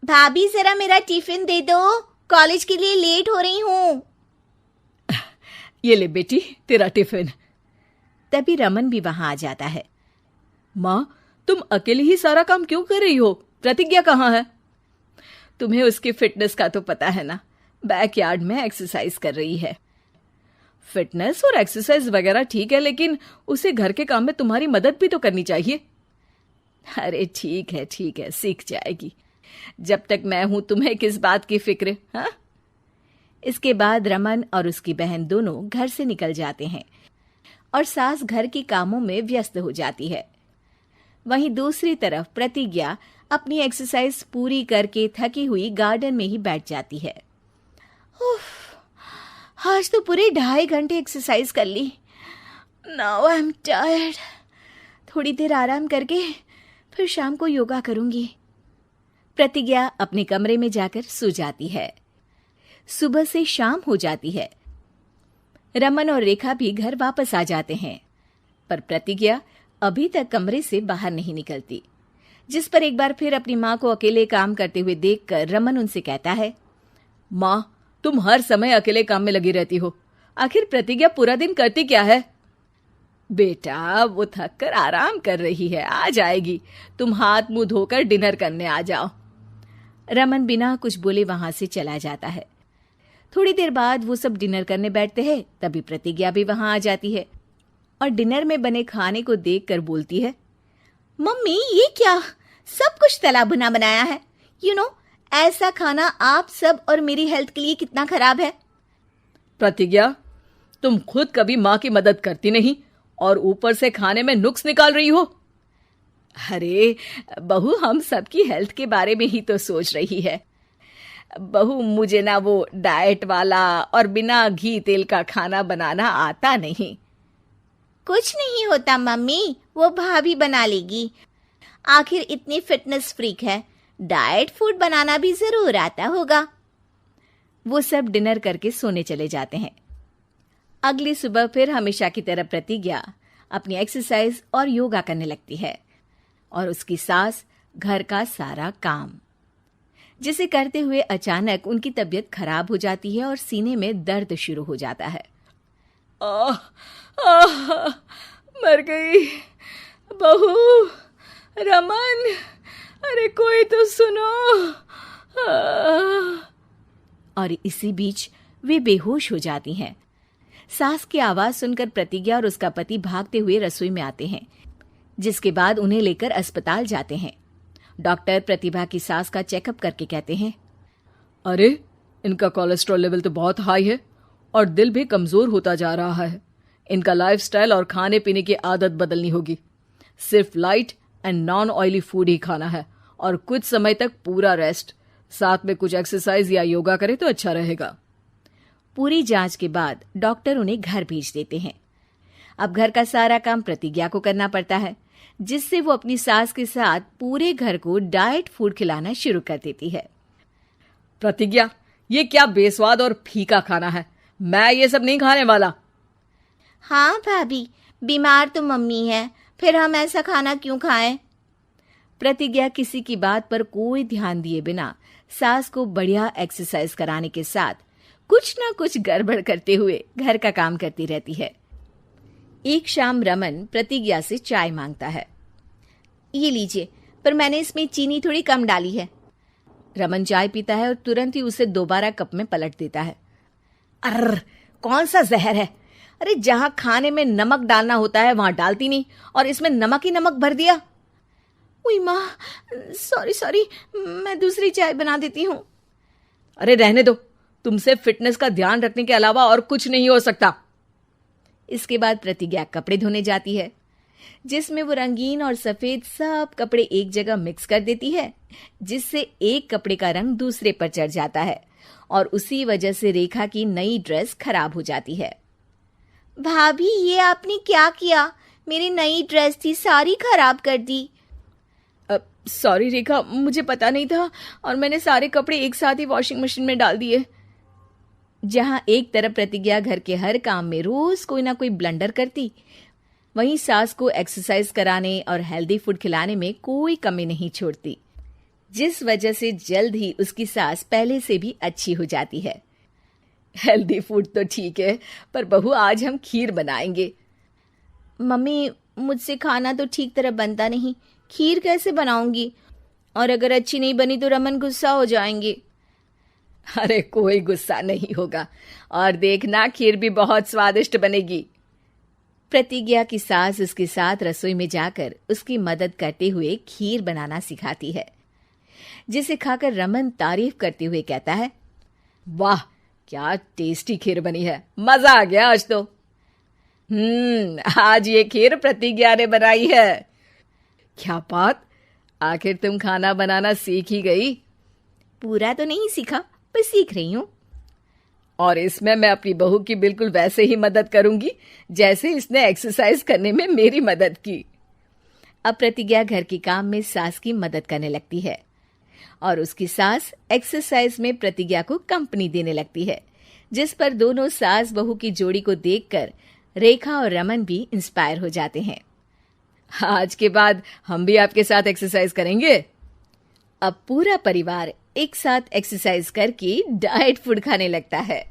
भाभी जरा मेरा टिफिन दे दो, कॉलेज के लिए लेट हो रही हूँ। ये ले बेटी तेरा टिफिन। तभी रमन भी वहां आ जाता है। माँ, तुम अकेले ही सारा काम क्यों कर रही हो? प्रतिज्ञा कहाँ है? तुम्हें उसकी फिटनेस का तो पता है ना, बैकयार्ड में एक्सरसाइज कर रही है। फिटनेस और एक्सरसाइज वगैरह ठीक है, लेकिन उसे घर के काम में तुम्हारी मदद भी तो करनी चाहिए। अरे ठीक है, सीख जाएगी। जब तक मैं हूं तुम्हें किस बात की फिक्र, हाँ? इसके बाद रमन और उसकी बहन दोनों घर से निकल जाते हैं और सास घर के कामों में व्यस्त हो जाती है। वहीं दूसरी तरफ प्रतिज्ञा अपनी एक्सरसाइज पूरी करके थकी हुई गार्डन में ही बैठ जाती है। आज तो पूरे 2.5 घंटे एक्सरसाइज कर ली। Now I am tired. थोड़ी देर आराम करके फिर शाम को योगा करूंगी। प्रतिज्ञा अपने कमरे में जाकर सो जाती है। सुबह से शाम हो जाती है। रमन और रेखा भी घर वापस आ जाते हैं, पर प्रतिज्ञा अभी तक कमरे से बाहर नहीं निकलती, जिस पर एक बार फिर अपनी माँ को अकेले काम करते हुए देखकर रमन उनसे कहता है, माँ, तुम हर समय अकेले काम में लगी रहती हो। आखिर प्रतिज्ञा पूरा दिन करती क्या है? बेटा, वो थक कर आराम कर रही है, आ जाएगी। तुम हाथ मुंह धोकर डिनर करने आ जाओ। रमन बिना कुछ बोले वहां से चला जाता है। थोड़ी देर बाद वो सब डिनर करने बैठते हैं। तभी प्रतिज्ञा भी वहां आ जाती है और डिनर में बने खाने को देखकर बोलती है, मम्मी ये क्या, सब कुछ तला भुना बनाया है। ऐसा खाना आप सब और मेरी हेल्थ के लिए कितना खराब है। प्रतिज्ञा, तुम खुद कभी माँ की मदद करती नहीं और ऊपर से खाने में नुक्स निकाल रही हो। अरे बहू, हम सबकी हेल्थ के बारे में ही तो सोच रही है। बहू, मुझे ना वो डाइट वाला और बिना घी तेल का खाना बनाना आता नहीं। कुछ नहीं होता मम्मी, वो भाभी बना लेगी। आखिर इतनी फिटनेस फ्रीक है, डाइट फूड बनाना भी जरूर आता होगा। वो सब डिनर करके सोने चले जाते हैं। अगली सुबह फिर हमेशा की तरह प्रतिज्ञा अपनी एक्सरसाइज और योगा करने लगती है और उसकी सास घर का सारा काम, जिसे करते हुए अचानक उनकी तबीयत खराब हो जाती है और सीने में दर्द शुरू हो जाता है। मर गई बहू। रमन, अरे कोई तो सुनो। और इसी बीच वे बेहोश हो जाती हैं। सास की आवाज सुनकर प्रतिज्ञा और उसका पति भागते हुए रसोई में आते हैं, जिसके बाद उन्हें लेकर अस्पताल जाते हैं। डॉक्टर प्रतिभा की सास का चेकअप करके कहते हैं, अरे इनका कोलेस्ट्रॉल लेवल तो बहुत हाई है और दिल भी कमजोर होता जा रहा है। इनका लाइफस्टाइल और खाने पीने की आदत बदलनी होगी। सिर्फ light and non oily food ही खाना है और कुछ समय तक पूरा रेस्ट, साथ में कुछ एक्सरसाइज या योगा करे तो अच्छा रहेगा। पूरी जांच के बाद डॉक्टर उन्हें घर भेज देते हैं। अब घर का सारा काम प्रतिज्ञा को करना पड़ता है, जिससे वो अपनी सास के साथ पूरे घर को डाइट फूड खिलाना शुरू कर देती है। प्रतिज्ञा, ये क्या बेस्वाद और फीका खाना है, मैं ये सब नहीं खाने वाला। हाँ भाभी, बीमार तो मम्मी है, फिर हम ऐसा खाना क्यों खाएं? प्रतिज्ञा किसी की बात पर कोई ध्यान दिए बिना सास को बढ़िया एक्सरसाइज कराने के साथ कुछ ना कुछ गड़बड़ करते हुए घर का काम करती रहती है। एक शाम रमन प्रतिज्ञा से चाय मांगता है। ये लीजिए, पर मैंने इसमें चीनी थोड़ी कम डाली है। रमन चाय पीता है और तुरंत ही उसे दोबारा कप में पलट देता है। अर्र, कौन सा जहर है? अरे जहां खाने में नमक डालना होता है वहां डालती नहीं और इसमें नमक ही नमक भर दिया। उई माँ, सॉरी, मैं दूसरी चाय बना देती हूँ। अरे रहने दो, तुमसे फिटनेस का ध्यान रखने के अलावा और कुछ नहीं हो सकता। इसके बाद प्रतिज्ञा कपड़े धोने जाती है, जिसमें वो रंगीन और सफेद सब कपड़े एक जगह मिक्स कर देती है, जिससे एक कपड़े का रंग दूसरे पर चढ़ जाता है और उसी वजह से रेखा की नई ड्रेस खराब हो जाती है। भाभी, ये आपने क्या किया? मेरी नई ड्रेस थी, सारी खराब कर दी। सॉरी रेखा, मुझे पता नहीं था और मैंने सारे कपड़े एक साथ ही वॉशिंग मशीन में डाल दिए। जहां एक तरफ प्रतिज्ञा घर के हर काम में रोज कोई ना कोई ब्लंडर करती, वहीं सास को एक्सरसाइज कराने और हेल्दी फूड खिलाने में कोई कमी नहीं छोड़ती। जिस वजह से जल्द ही उसकी सास पहले से भी अच्छी हो जाती है। हेल्दी फूड तो ठीक है, पर बहू आज हम खीर बनाएंगे। मम्मी, मुझसे खाना तो ठीक तरह बनता नहीं, खीर कैसे बनाऊंगी? और अगर अच्छी नहीं बनी तो रमन गुस्सा हो जाएंगे। अरे कोई गुस्सा नहीं होगा, और देखना खीर भी बहुत स्वादिष्ट बनेगी। प्रतिज्ञा की सास उसके साथ रसोई में जाकर उसकी मदद करते हुए खीर बनाना सिखाती है, जिसे खाकर रमन तारीफ करते हुए कहता है, वाह क्या टेस्टी खीर बनी है, मजा आ गया आज तो। आज ये खीर प्रतिज्ञा ने बनाई है। क्या बात, आखिर तुम खाना बनाना सीख ही गई? पूरा तो नहीं सीखा, पर सीख रही हूं। और इसमें मैं अपनी बहू की बिल्कुल वैसे ही मदद करूंगी जैसे इसने एक्सरसाइज करने में मेरी मदद की। अब प्रतिज्ञा घर के काम में सास की मदद करने लगती है और उसकी सास एक्सरसाइज में प्रतिज्ञा को कंपनी देने लगती है, जिस पर दोनों सास बहू की जोड़ी को देखकर रेखा और रमन भी इंस्पायर हो जाते हैं। आज के बाद हम भी आपके साथ एक्सरसाइज करेंगे। अब पूरा परिवार एक साथ एक्सरसाइज करके डाइट फूड खाने लगता है।